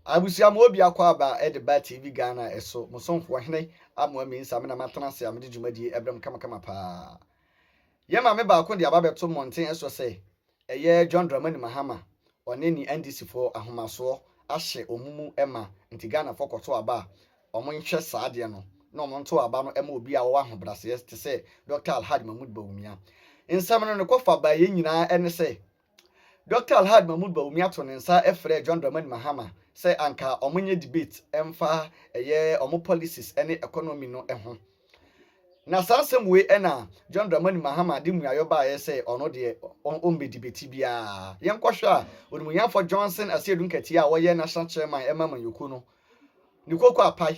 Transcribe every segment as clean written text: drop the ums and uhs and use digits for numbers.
abusia mo obi akwa aba edeba TV Ghana eso musonfo hene amwa mi nsa me na matena se amede dwumadi ebrem kama pa ye ma me ba ko de ababeto monten eso se eye John Dramani Mahama one ni NDC for ahomaso ahye omumu ema nti Ghana fokoto aba omo nhwe saade no na omo nto aba no ema obi a wo ahobrase te se Dr. Alhaji Mahmoud Bawumia nsam no kofa ba ye nyina ene se Dr. Alhaji Mahmoud Bawumia to nsa efre John Dramani Mahama say anka omonye debate emfa eye omo policies ene economy no eho na sansem we ena John Dramani Mahama di muayo ba ye say ono de ombe debate bia yenkohwa onimuyanfo Johnson Asiedu Nkati a woye national chairman emma Yoku no nikoko apai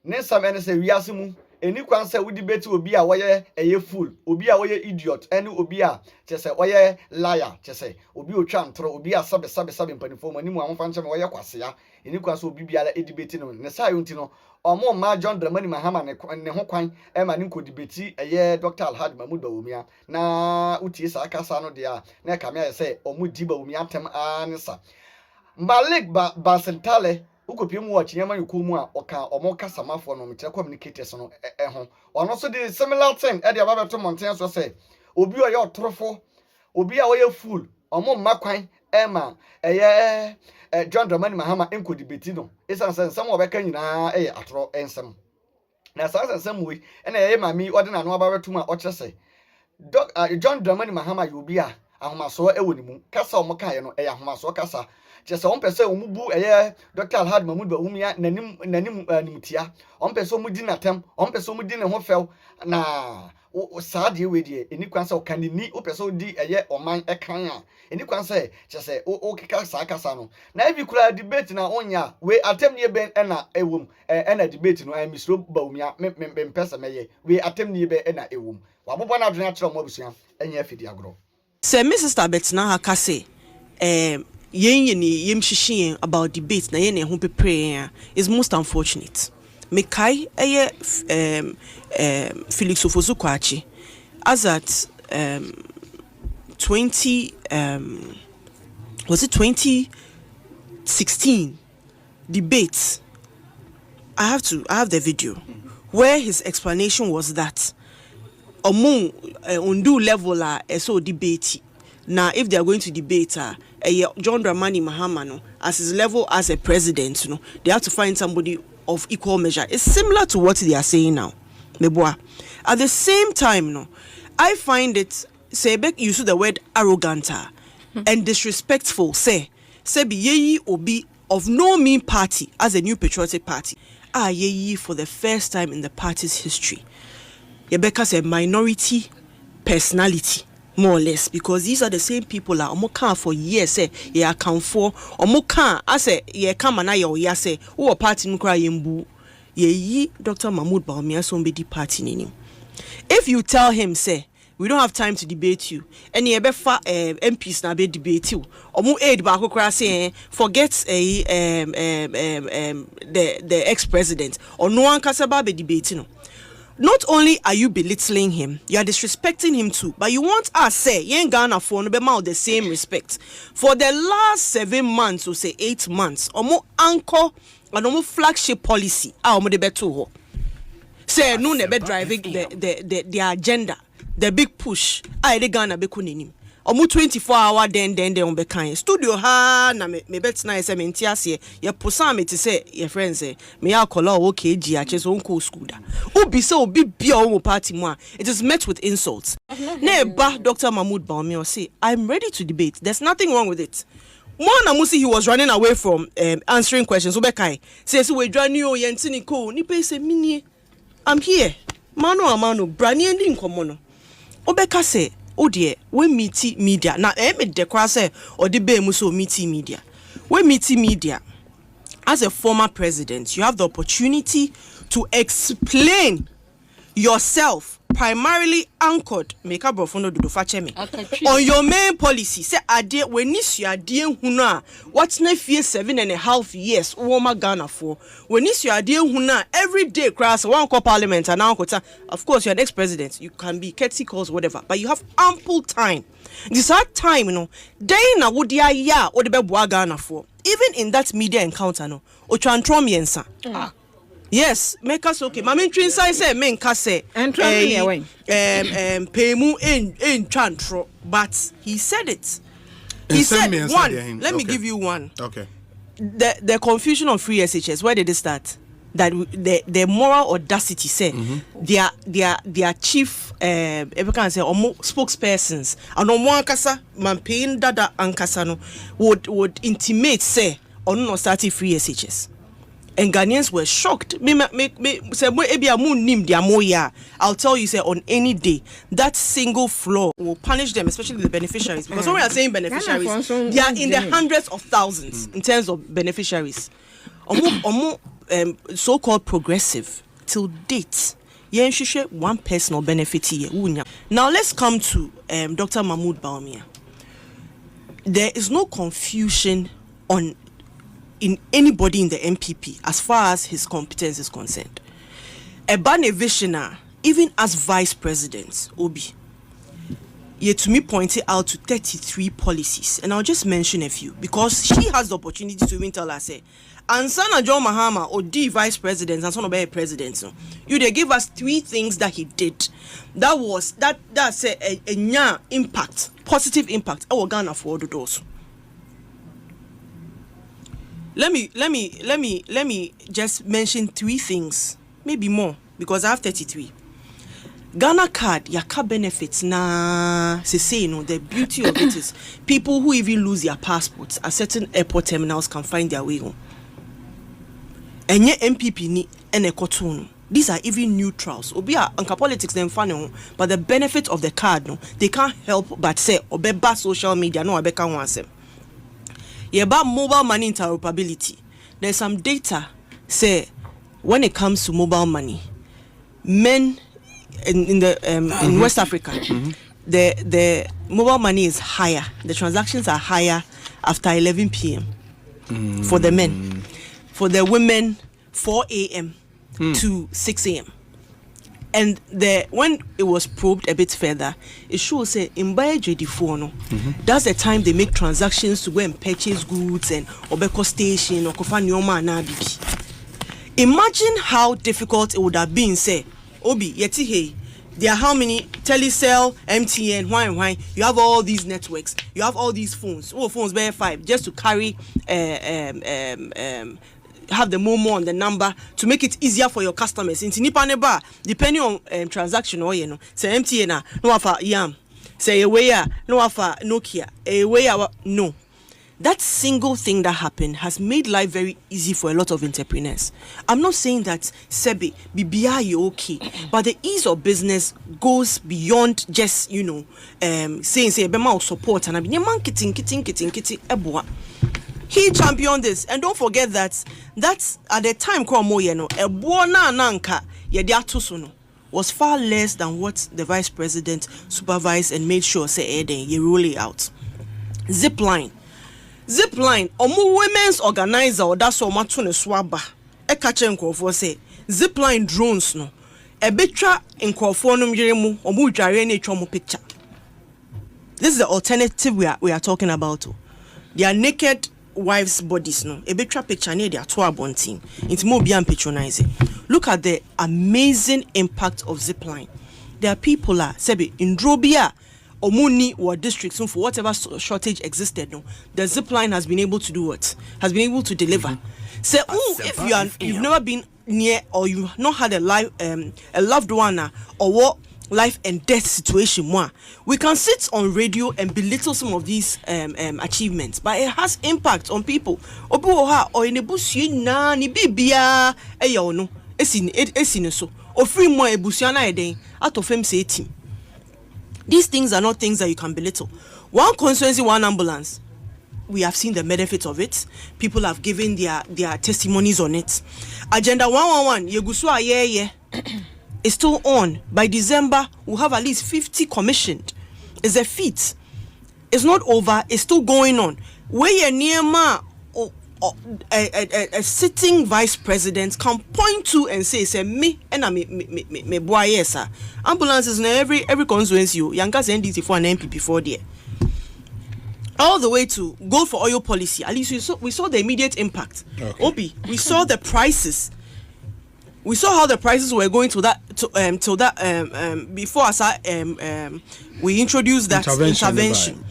ne sam ene say wiase mu eni kwan say we debate obi a woye eye fool obi a woye idiot ene obi a chese woye liar chese obi otwa ntro obi a sabe mpanifo mu animu amfa nche me woye kwasea eni kwan say obi biara e debate no ne sai unti no omo ma John Dramani Mahama ne ho kwan e ma ne nko debate eye Dr. Alhaji Mahmoud Bawumia na utie sa akasa no de a na ka me aye say omo di Bawumia tem anisa Malik Basentale ukopiem wo chinyama Yoku mu a oka omo kasamafo no metre communicators no ho ono so the similar thing e de ababeto monten so say obi oye otorofo obi a oye fool omo makwan ema eye John Dramani Mahama enko debate no esan nsem obeka nyina eye atoro ensem na nsem we na eye mami ode na no ababeto mu a okese John Dramani Mahama yobi a ahomaso ewoni mu kasa omo kan ye no eye ahomaso kasa chese on pese omubu eye Dr. Alhaji Mahmoud Bawumia nanim nimtia on pese omudi natem on pese omudi ne ho few na saade we die eni kwan se o kan ni o pese odi eye oman ekan a eni kwan se chese o kika sa kasa no na ebi kura debate na onya we atem ne ben na ewum na debate no I misro Bawumia me pese meye we atem ne ben na ewum wabobo na adwena kire mo abusua enya afidi agro se Mrs. Tabetna ha kase yem shishin about debate na yen ho prepare is most unfortunate. Mekai Felix Ofosu-Kwakye as at 2016 debate. I have the video where his explanation was that among undu level so debate. Now, if they are going to debate John Dramani Mahama no, as his level as a president, they have to find somebody of equal measure. It's similar to what they are saying now. At the same time, I find it, say, use the word arrogant and disrespectful. Say be ye obi of no mean party as a new patriotic party. Ye for the first time in the party's history. Yebeka's a minority personality. More or less, because these are the same people that omo for years say ye account for omo I say ye come na ye say who party no cry yembu ye Dr. Mahmoud Bawumia so be the party nim. If you tell him say we don't have time to debate you and ye be fa MPs na be debate you omo aid ba kokra say forget the ex-president or no one kasaba be debate no. Not only are you belittling him, you are disrespecting him too. But you want us say, you ain't gonna for no be the same respect. For the last 7 months or say 8 months, or more anchor and more flagship policy, omo de beto. Say no nebe driving the agenda, the big push. They gonna be kunim. Omo 24-hour then on be kind. Studio ha na me bet na say me ntiase ye posa me to say your friends say me akola okay gi ache so nko school da. Obi say obi bia o party mu a it is met with insults. Na ba Dr. Mahmoud Bawumia say I'm ready to debate. There's nothing wrong with it. One amusi he was running away from answering questions. Obe kai say we dwani o ye ntini ko ni pe say mini I'm here. Mano amano brani ndi nkomo no. Obe ka say oh dear, we meet media. Now, me de kwase or the be muso meet media. We meet media. As a former president, you have the opportunity to explain yourself primarily anchored make up brofono do fachemi on your main policy. Say ade when is your dear huna what's na fear 7.5 years Woma Ghana for when is your dear huna every day cross one call parliament and now of course you're an ex-president, you can be courtesy calls whatever, but you have ample time. This hard time, you know, day na wodia ya or the bebwa Ghana for even in that media encounter no o trantrom yensa. Yes, make us okay. Mami train say men kase paymu in chantro, but he said it. He said one. Let me give you one. Okay. The confusion of free SHS. Where did it start? That the moral audacity say their chief can say spokespersons and on one kasa man paying dada ankasa no would intimate say on no starting free SHS. And Ghanaians were shocked. I'll tell you, say on any day, that single flaw will punish them, especially the beneficiaries. Because when we are saying beneficiaries, they are in the hundreds of thousands in terms of beneficiaries. So-called progressive till date. One personal benefit here. Now let's come to Dr. Mahmoud Bawumia. There is no confusion in anybody in the MPP as far as his competence is concerned. Ebane Vishina, even as vice president, Obi, yet to me pointed out to 33 policies, and I'll just mention a few because she has the opportunity to even tell us, say, Ansana John Mahama or D vice president and son of a president. So they give us 3 things that he did. That's a impact, positive impact. Our Ghana for those. Let me just mention 3 things, maybe more, because I have 33. Ghana card, yaka benefits na say no. The beauty of it is people who even lose their passports at certain airport terminals can find their way home. And yet MPP ni ene. These are even neutrals. Obia anka politics them funny, but the benefit of the card no, they can't help but say obeba social media no abeka wansem. About mobile money interoperability. There's some data say when it comes to mobile money, men in West Africa, the mobile money is higher. The transactions are higher after 11 p.m. for the men. For the women, 4 a.m. to 6 a.m. And when it was probed a bit further, it shows say in JD4 no, that's the time they make transactions to go and purchase goods and obeko station or kofa nyoma na bibi. Imagine how difficult it would have been, say, Obi, yeti hey, there are how many Telecel, MTN, why, you have all these networks, you have all these phones, phones bear 5, just to carry have the momo on the number to make it easier for your customers. In Tinipaneba, depending on transaction or say MTN no afa yam, say away no afa Nokia, away no. That single thing that happened has made life very easy for a lot of entrepreneurs. I'm not saying that Sebi BBI you okay, but the ease of business goes beyond just saying say bema support and be man kitting eboa. He championed this, and don't forget that's at the time was far less than what the vice president supervised and made sure say you roll it out. Zipline, women's organizer or that's all matune swaba. Ekachenko for say zipline drones no. A betra in Crawfonum Yeremu or Mujarene Chomo picture. This is the alternative we are talking about. They are naked wives' bodies no. A betra picture near their tour bunting. It's more beyond patronizing. Look at the amazing impact of zipline. There are people sebi in Drobia or Muni or districts for whatever shortage existed. No, the zipline has been able to do what? Has been able to deliver. Say, if you've never been near or you've not had a loved one or what life and death situation, we can sit on radio and belittle some of these achievements, but it has impact on people. Or in a bush na ni bibia no esin so or free more ebusiana eden out of him say team. These things are not things that you can belittle. One constituency, one ambulance. We have seen the benefits of it. People have given their testimonies on it. Agenda 111, Yegusua is still on. By December, we'll have at least 50 commissioned. It's a feat. It's not over. It's still going on. Where you're near a sitting vice president can point to and say me and I me boy yes sir. Ambulances in every constituency. Yankas NDC for an MPP for there. All the way to go for oil policy. At least we saw the immediate impact. Okay. Obi, we saw the prices. We saw how the prices were going to that before we introduced that intervention.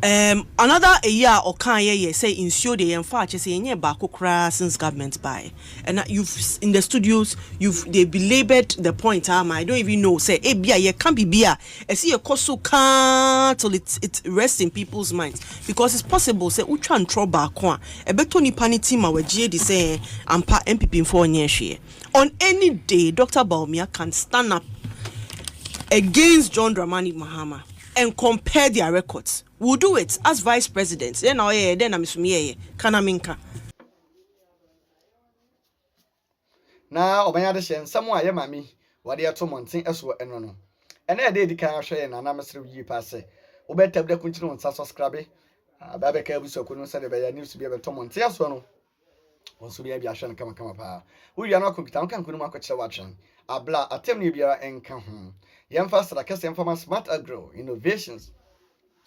Another a year or can ye say ensure the fact say nye baako kra since government by, and you've in the studios they belabored the point. I don't even know say bia ye can be bia I see a cost can till it rests in people's minds, because it's possible say utwa ntro baako a beto nipa ni team we gye di say ampa MPP for nye hwe. On any day Dr. Bawumia can stand up against John Dramani Mahama and compare their records. We'll do it as vice president. Then I'm Kanaminka. Now, Obanya Shen, someone, yeah, mammy, what they are 2 months as well, and no. And I did the kind of share and I'm a ye passe. Obey tab the continue on subscribe. Babeka was so couldn't say the news to be able to months. Yes, or no. Also, be a shan come up. We are not cooking, can watch watching. A blah, a temnibia and come home. Young faster, like a from smart agro innovations.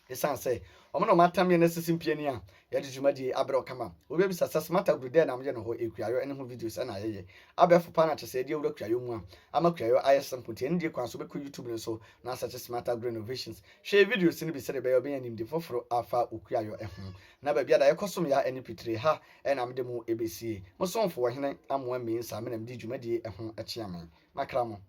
Esan say omo matam ye necessary piania ya djumadi abro kama obi bi sasa smart agro there na me no ho ekuayo ene ho videos na ye abefo pa na chese de wura kuayo mu a amakuayo ayesam puti ndi kwan so be ku YouTube ne so na such smart agro innovations share videos ni bi se de be obi anim de foforo afa okuayo ehun na ba bia da yekosom ya NP3 ha na me de mu ebesi mo sonfo wo hene amoa mi nsa me na me djumadi ehun achiame makramo.